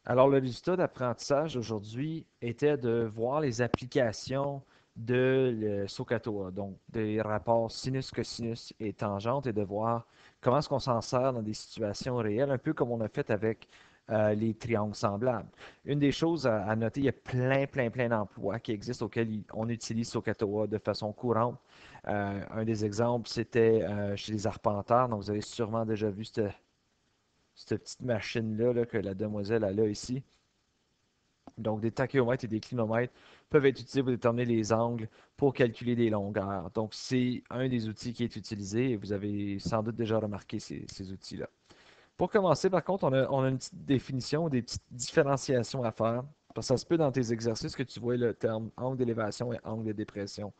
Alors, le résultat d'apprentissage aujourd'hui était de voir les applications de le SOHCAHTOA, donc des rapports sinus-cosinus et tangente, et de voir comment est-ce qu'on s'en sert dans des situations réelles, un peu comme on a fait avec les triangles semblables. Une des choses à noter, il y a plein d'emplois qui existent auxquels on utilise SOHCAHTOA de façon courante. Un des exemples, c'était chez les arpenteurs, donc vous avez sûrement déjà vu cette petite machine-là là, que la demoiselle a là ici. Donc, des tachéomètres et des clinomètres peuvent être utilisés pour déterminer les angles pour calculer des longueurs. Donc, c'est un des outils qui est utilisé et vous avez sans doute déjà remarqué ces outils-là. Pour commencer, par contre, on a une petite définition, des petites différenciations à faire. Parce que ça se peut dans tes exercices que tu vois le terme angle d'élévation et angle de dépression.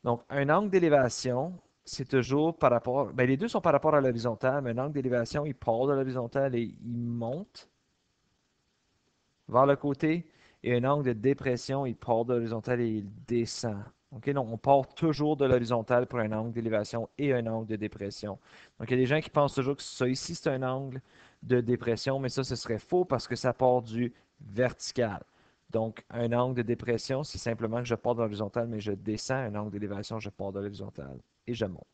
Donc, un angle d'élévation, c'est toujours par rapport. Ben, les deux sont par rapport à l'horizontale, mais un angle d'élévation, il part de l'horizontale et il monte vers le côté, et un angle de dépression, il part de l'horizontale et il descend. OK? Donc, on part toujours de l'horizontale pour un angle d'élévation et un angle de dépression. Donc, il y a des gens qui pensent toujours que ça ici, c'est un angle de dépression, mais ça, ce serait faux parce que ça part du vertical. Donc, un angle de dépression, c'est simplement que je pars de l'horizontale, mais je descends. Un angle d'élévation, je pars de l'horizontale et je monte.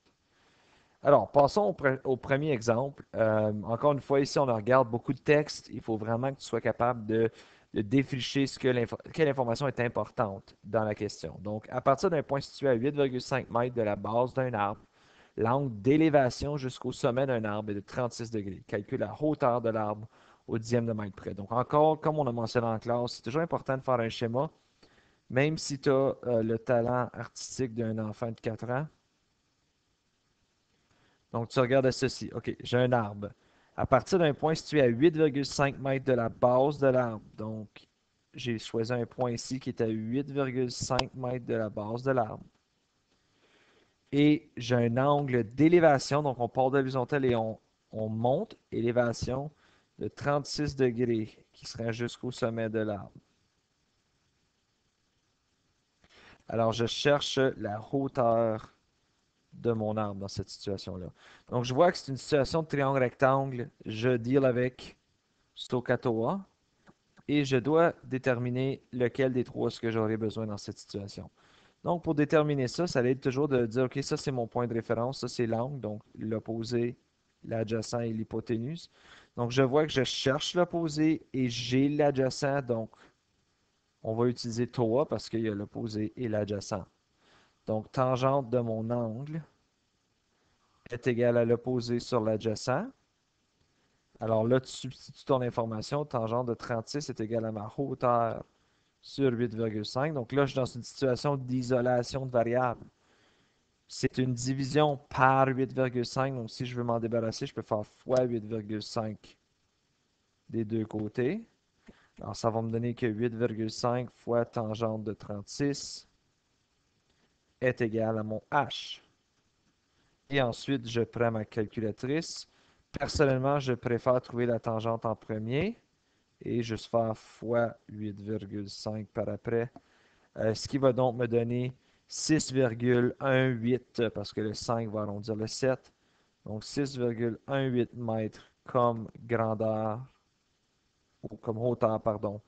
Alors, passons au premier exemple. Encore une fois, ici, on regarde beaucoup de texte. Il faut vraiment que tu sois capable de défricher quelle information est importante dans la question. Donc, à partir d'un point situé à 8,5 mètres de la base d'un arbre, l'angle d'élévation jusqu'au sommet d'un arbre est de 36 degrés. Calcule la hauteur de l'arbre au dixième de mètre près. Donc, encore, comme on a mentionné en classe, c'est toujours important de faire un schéma, même si tu as le talent artistique d'un enfant de 4 ans. Donc, tu regardes ceci. OK, j'ai un arbre. À partir d'un point situé à 8,5 mètres de la base de l'arbre, donc j'ai choisi un point ici qui est à 8,5 mètres de la base de l'arbre. Et j'ai un angle d'élévation, donc on part de l'horizontale et on monte, élévation de 36 degrés qui sera jusqu'au sommet de l'arbre. Alors, je cherche la hauteur de mon arbre dans cette situation-là. Donc, je vois que c'est une situation de triangle rectangle. Je deal avec SOHCAHTOA et je dois déterminer lequel des trois est-ce que j'aurai besoin dans cette situation. Donc, pour déterminer ça, ça aide toujours de dire, OK, ça c'est mon point de référence, ça c'est l'angle, donc l'opposé, l'adjacent et l'hypoténuse. Donc, je vois que je cherche l'opposé et j'ai l'adjacent, donc on va utiliser TOA parce qu'il y a l'opposé et l'adjacent. Donc, tangente de mon angle est égale à l'opposé sur l'adjacent. Alors là, tu substitues ton information. Tangente de 36 est égal à ma hauteur sur 8,5. Donc là, je suis dans une situation d'isolation de variables. C'est une division par 8,5. Donc si je veux m'en débarrasser, je peux faire fois 8,5 des deux côtés. Alors ça va me donner que 8,5 fois tangente de 36 est égal à mon h. Et ensuite, je prends ma calculatrice. Personnellement, je préfère trouver la tangente en premier et juste faire fois 8,5 par après. Ce qui va donc me donner 6,18 parce que le 5 va arrondir le 7. Donc 6,18 mètres comme grandeur, ou comme hauteur, pardon,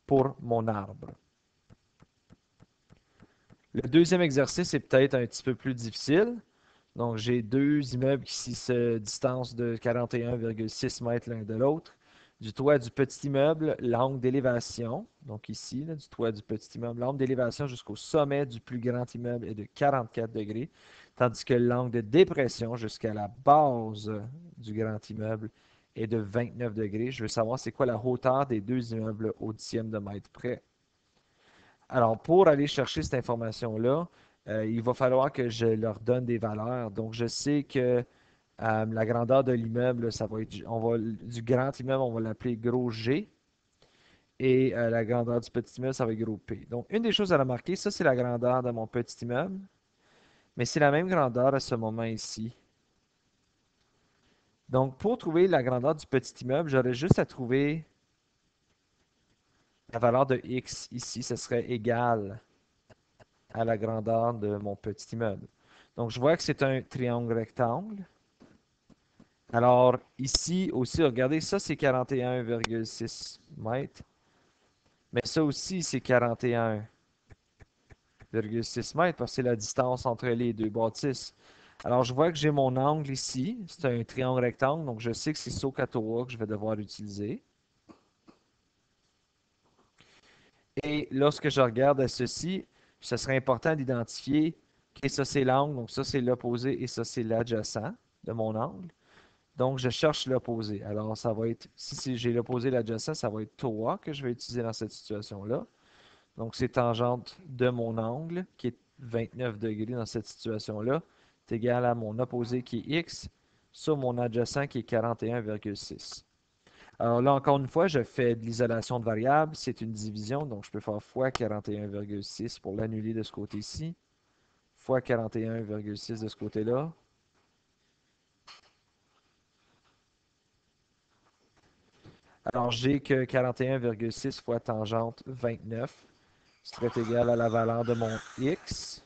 pour mon arbre. Le deuxième exercice est peut-être un petit peu plus difficile. Donc j'ai deux immeubles qui se distancent de 41,6 mètres l'un de l'autre. Du toit du petit immeuble, l'angle d'élévation, donc ici, là, du toit du petit immeuble, l'angle d'élévation jusqu'au sommet du plus grand immeuble est de 44 degrés, tandis que l'angle de dépression jusqu'à la base du grand immeuble est de 29 degrés. Je veux savoir c'est quoi la hauteur des deux immeubles au dixième de mètre près. Alors, pour aller chercher cette information-là, il va falloir que je leur donne des valeurs. Donc, je sais que la grandeur de l'immeuble, ça va être, du grand immeuble, on va l'appeler gros G. Et la grandeur du petit immeuble, ça va être gros P. Donc, une des choses à remarquer, ça, c'est la grandeur de mon petit immeuble. Mais c'est la même grandeur à ce moment ici. Donc, pour trouver la grandeur du petit immeuble, j'aurais juste à trouver la valeur de x ici. Ce serait égal à la grandeur de mon petit immeuble. Donc, je vois que c'est un triangle rectangle. Alors, ici aussi, regardez, ça c'est 41,6 mètres. Mais ça aussi, c'est 41,6 mètres parce que c'est la distance entre les deux bâtisses. Alors, je vois que j'ai mon angle ici. C'est un triangle rectangle, donc je sais que c'est SOHCAHTOA que je vais devoir utiliser. Et lorsque je regarde à ceci, ce serait important d'identifier que ça c'est l'angle, donc ça c'est l'opposé et ça c'est l'adjacent de mon angle. Donc je cherche l'opposé. Alors ça va être, si j'ai l'opposé et l'adjacent, ça va être TOA que je vais utiliser dans cette situation-là. Donc c'est tangente de mon angle qui est 29 degrés dans cette situation-là, est égal à mon opposé qui est X sur mon adjacent qui est 41,6. Alors là, encore une fois, je fais de l'isolation de variables. C'est une division, donc je peux faire fois 41,6 pour l'annuler de ce côté-ci, fois 41,6 de ce côté-là. Alors j'ai que 41,6 fois tangente 29 serait égal à la valeur de mon x.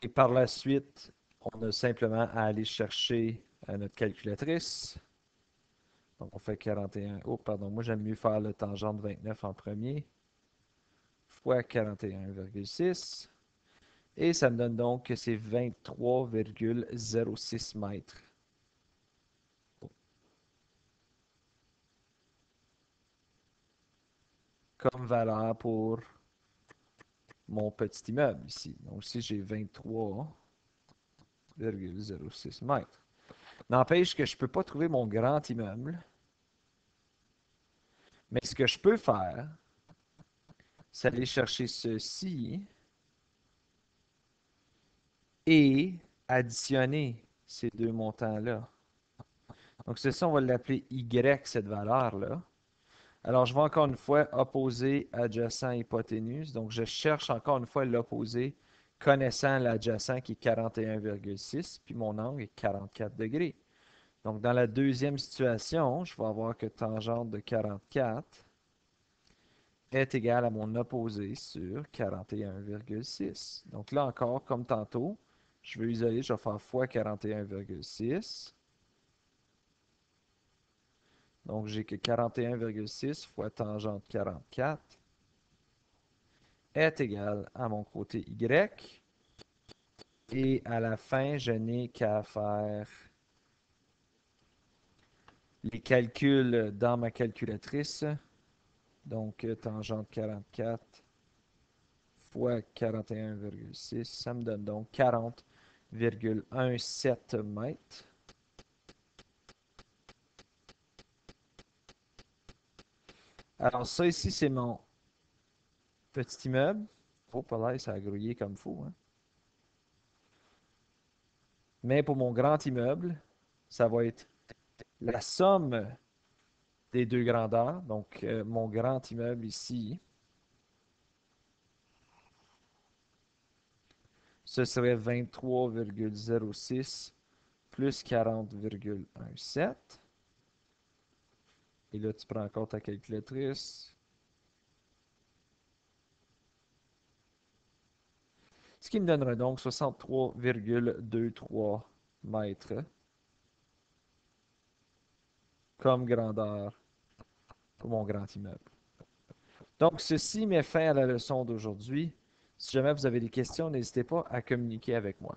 Et par la suite, on a simplement à aller chercher notre calculatrice. Donc on fait 41. Oh, pardon, moi j'aime mieux faire le tangente 29 en premier. Fois 41,6. Et ça me donne donc que c'est 23,06 mètres comme valeur pour mon petit immeuble ici. Donc ici, j'ai 23,06 mètres. N'empêche que je ne peux pas trouver mon grand immeuble. Mais ce que je peux faire, c'est aller chercher ceci et additionner ces deux montants-là. Donc ceci, on va l'appeler Y, cette valeur-là. Alors, je vais encore une fois opposer adjacent hypoténuse. Donc, je cherche encore une fois l'opposé connaissant l'adjacent qui est 41,6, puis mon angle est 44 degrés. Donc, dans la deuxième situation, je vais avoir que tangente de 44 est égale à mon opposé sur 41,6. Donc là encore, comme tantôt, je vais isoler, je vais faire fois 41,6. Donc, j'ai que 41,6 fois tangente 44 est égal à mon côté Y. Et à la fin, je n'ai qu'à faire les calculs dans ma calculatrice. Donc, tangente 44 fois 41,6, ça me donne donc 40,17 mètres. Alors, ça ici, c'est mon petit immeuble. Oh, pas l'air, ça a grouillé comme fou, hein? Mais pour mon grand immeuble, ça va être la somme des deux grandeurs. Donc, mon grand immeuble ici, ce serait 23,06 plus 40,17. Et là, tu prends encore ta calculatrice. Ce qui me donnerait donc 63,23 mètres comme grandeur pour mon grand immeuble. Donc, ceci met fin à la leçon d'aujourd'hui. Si jamais vous avez des questions, n'hésitez pas à communiquer avec moi.